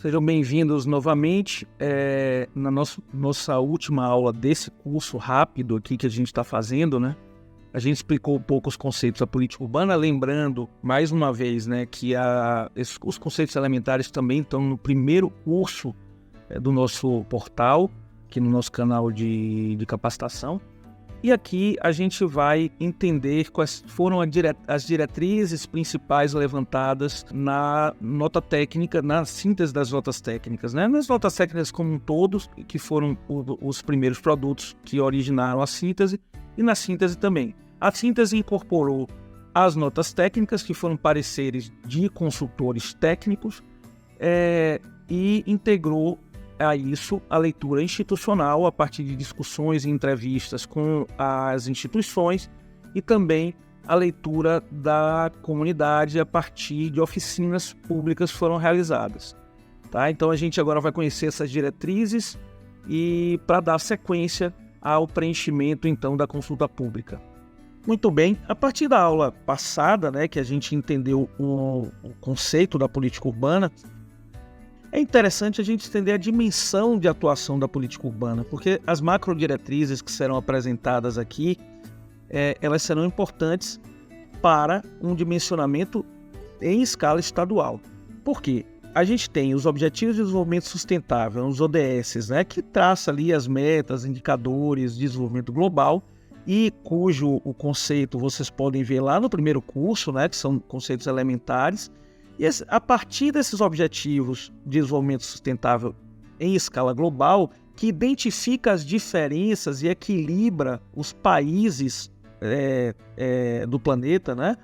Sejam bem-vindos novamente na nossa última aula desse curso rápido aqui que a gente está fazendo, né? A gente explicou um pouco os conceitos da política urbana, lembrando, mais uma vez, né, que os conceitos elementares também estão no primeiro curso do nosso portal, aqui no nosso canal de capacitação. E aqui a gente vai entender quais foram as diretrizes principais levantadas na nota técnica, na síntese das notas técnicas, né? Nas notas técnicas como um todo, que foram os primeiros produtos que originaram a síntese, e na síntese também. A síntese incorporou as notas técnicas, que foram pareceres de consultores técnicos, e integrou a isso a leitura institucional a partir de discussões e entrevistas com as instituições e também a leitura da comunidade a partir de oficinas públicas que foram realizadas. Tá? Então a gente agora vai conhecer essas diretrizes e para dar sequência ao preenchimento então da consulta pública. Muito bem, a partir da aula passada, né, que a gente entendeu o conceito da política urbana, é interessante a gente entender a dimensão de atuação da política urbana, porque as macrodiretrizes que serão apresentadas aqui, elas serão importantes para um dimensionamento em escala estadual. Por quê? A gente tem os Objetivos de Desenvolvimento Sustentável, os ODS, né, que traça ali as metas, indicadores de desenvolvimento global, e cujo o conceito vocês podem ver lá no primeiro curso, né, que são conceitos elementares. E a partir desses objetivos de desenvolvimento sustentável em escala global, que identifica as diferenças e equilibra os países do planeta, né?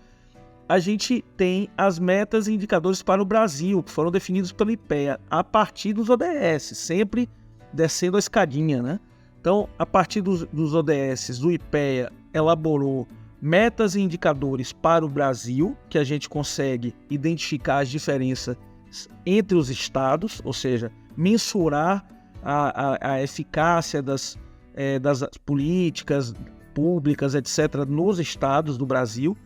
A gente tem as metas e indicadores para o Brasil, que foram definidos pelo IPEA, a partir dos ODS, sempre descendo a escadinha, né? Então, a partir dos ODS, do IPEA elaborou metas e indicadores para o Brasil, que a gente consegue identificar as diferenças entre os estados, ou seja, mensurar a eficácia das políticas públicas, etc., nos estados do Brasil.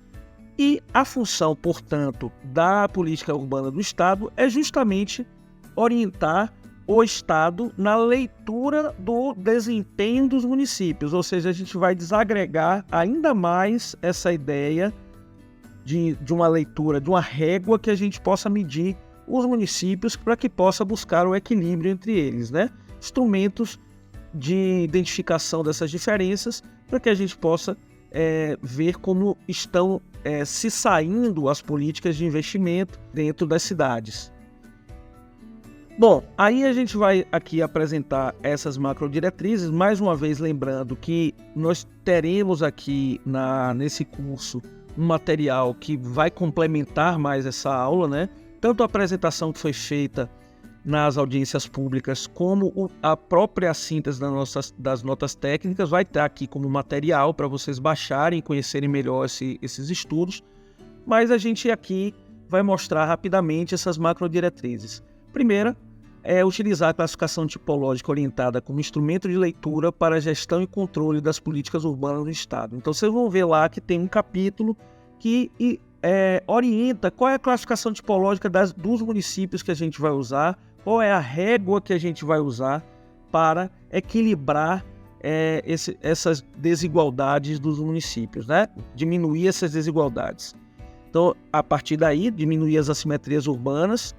E a função, portanto, da política urbana do estado é justamente orientar o estado na leitura do desempenho dos municípios, ou seja, a gente vai desagregar ainda mais essa ideia de uma leitura, de uma régua que a gente possa medir os municípios para que possa buscar o equilíbrio entre eles, né? Instrumentos de identificação dessas diferenças para que a gente possa ver como estão se saindo as políticas de investimento dentro das cidades. Bom, aí a gente vai aqui apresentar essas macrodiretrizes, mais uma vez lembrando que nós teremos aqui nesse curso um material que vai complementar mais essa aula, né? Tanto a apresentação que foi feita nas audiências públicas, como a própria síntese das notas técnicas vai estar aqui como material para vocês baixarem e conhecerem melhor esses estudos, mas a gente aqui vai mostrar rapidamente essas macrodiretrizes. Primeira, utilizar a classificação tipológica orientada como instrumento de leitura para a gestão e controle das políticas urbanas do Estado. Então vocês vão ver lá que tem um capítulo que orienta qual é a classificação tipológica dos municípios que a gente vai usar, qual é a régua que a gente vai usar para equilibrar essas desigualdades dos municípios, né? Diminuir essas desigualdades. Então, a partir daí, diminuir as assimetrias urbanas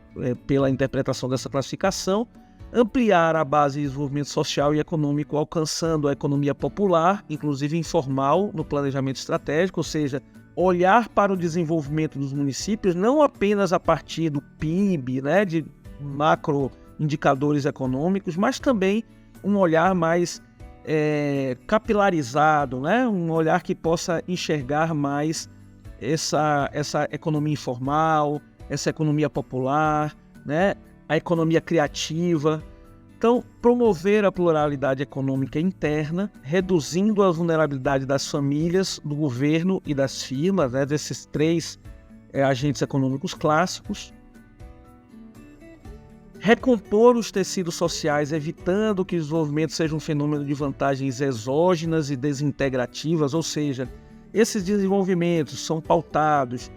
pela interpretação dessa classificação, ampliar a base de desenvolvimento social e econômico, alcançando a economia popular, inclusive informal, no planejamento estratégico, ou seja, olhar para o desenvolvimento dos municípios não apenas a partir do PIB, né, de macro indicadores econômicos, mas também um olhar mais capilarizado, né, um olhar que possa enxergar mais essa economia informal, essa economia popular, né? A economia criativa. Então, promover a pluralidade econômica interna, reduzindo a vulnerabilidade das famílias, do governo e das firmas, né? Desses três agentes econômicos clássicos. Recompor os tecidos sociais, evitando que o desenvolvimento seja um fenômeno de vantagens exógenas e desintegrativas, ou seja, esses desenvolvimentos são pautados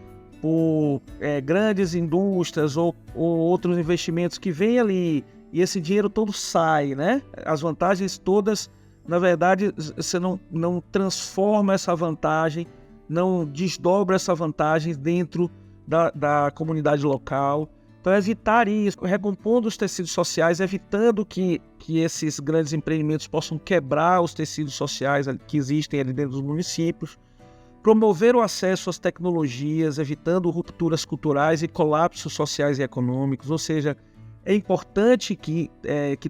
por grandes indústrias ou outros investimentos que vêm ali e esse dinheiro todo sai, né? As vantagens todas, na verdade, você não transforma essa vantagem, não desdobra essa vantagem dentro da comunidade local. Então, evitar isso, recompondo os tecidos sociais, evitando que esses grandes empreendimentos possam quebrar os tecidos sociais que existem ali dentro dos municípios. Promover o acesso às tecnologias, evitando rupturas culturais e colapsos sociais e econômicos. Ou seja, é importante que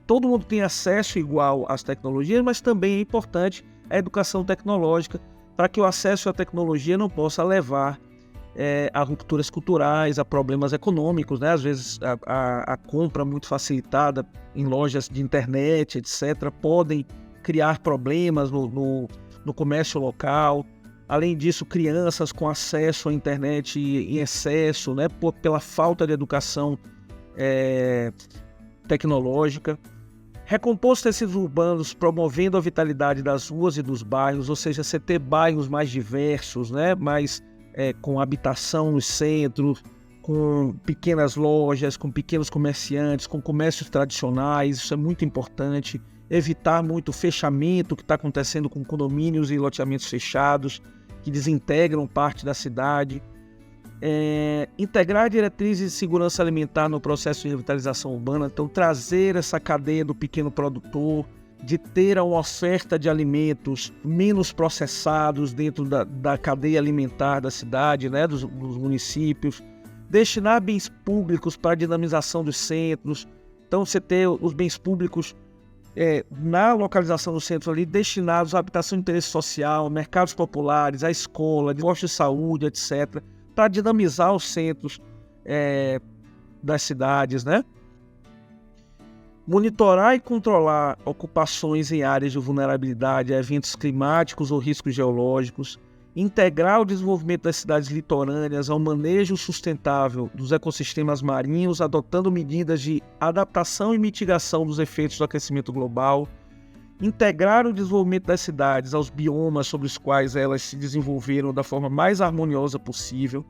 todo mundo tenha acesso igual às tecnologias, mas também é importante a educação tecnológica para que o acesso à tecnologia não possa levar a rupturas culturais, a problemas econômicos, né? Às vezes a compra muito facilitada em lojas de internet, etc., podem criar problemas no comércio local. Além disso, crianças com acesso à internet em excesso, né? Pela falta de educação tecnológica. Recompor os tecidos urbanos, promovendo a vitalidade das ruas e dos bairros, ou seja, você ter bairros mais diversos, né? Com habitação no centro, com pequenas lojas, com pequenos comerciantes, com comércios tradicionais, isso é muito importante. Evitar muito o fechamento que está acontecendo com condomínios e loteamentos fechados, que desintegram parte da cidade. Integrar diretrizes de segurança alimentar no processo de revitalização urbana, então trazer essa cadeia do pequeno produtor, de ter uma oferta de alimentos menos processados dentro da cadeia alimentar da cidade, né, dos municípios, destinar bens públicos para a dinamização dos centros, então você ter os bens públicos na localização do centro ali, destinados à habitação de interesse social, mercados populares, à escola, postos de saúde, etc., para dinamizar os centros das cidades, né? Monitorar e controlar ocupações em áreas de vulnerabilidade a eventos climáticos ou riscos geológicos, integrar o desenvolvimento das cidades litorâneas ao manejo sustentável dos ecossistemas marinhos, adotando medidas de adaptação e mitigação dos efeitos do aquecimento global, integrar o desenvolvimento das cidades aos biomas sobre os quais elas se desenvolveram da forma mais harmoniosa possível,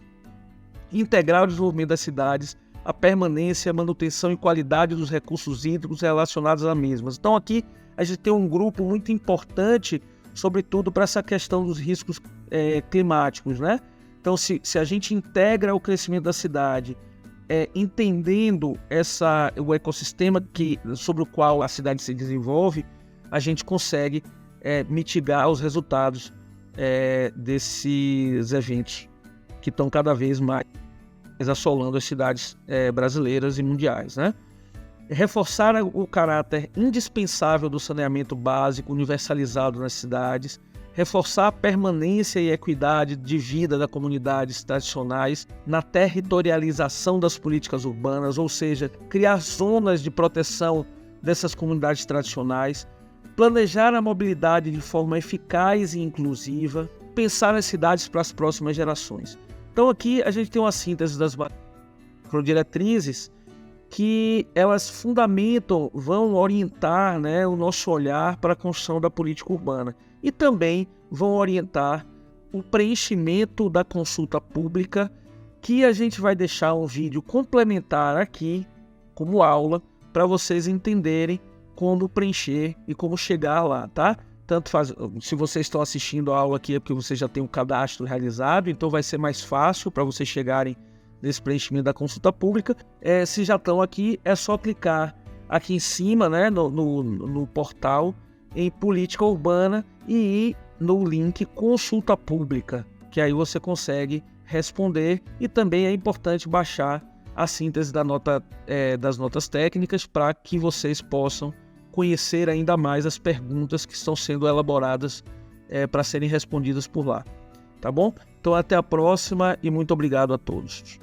integrar o desenvolvimento das cidades à permanência, manutenção e qualidade dos recursos hídricos relacionados às mesmas. Então aqui a gente tem um grupo muito importante, sobretudo para essa questão dos riscos climáticos, né? Então se a gente integra o crescimento da cidade, entendendo o ecossistema sobre o qual a cidade se desenvolve, a gente consegue mitigar os resultados desses eventos que estão cada vez mais assolando as cidades brasileiras e mundiais, né? Reforçar o caráter indispensável do saneamento básico universalizado nas cidades, reforçar a permanência e equidade de vida das comunidades tradicionais na territorialização das políticas urbanas, ou seja, criar zonas de proteção dessas comunidades tradicionais, planejar a mobilidade de forma eficaz e inclusiva, pensar as cidades para as próximas gerações. Então aqui a gente tem uma síntese das macrodiretrizes que elas fundamentam, vão orientar, né, o nosso olhar para a construção da política urbana e também vão orientar o preenchimento da consulta pública, que a gente vai deixar um vídeo complementar aqui como aula para vocês entenderem como preencher e como chegar lá, tá? Se vocês estão assistindo a aula aqui é porque vocês já têm um cadastro realizado, então vai ser mais fácil para vocês chegarem nesse preenchimento da consulta pública. Se já estão aqui, é só clicar aqui em cima, né, no portal em política urbana e ir no link consulta pública, que aí você consegue responder, e também é importante baixar a síntese das notas técnicas para que vocês possam conhecer ainda mais as perguntas que estão sendo elaboradas para serem respondidas por lá, tá bom? Então até a próxima e muito obrigado a todos.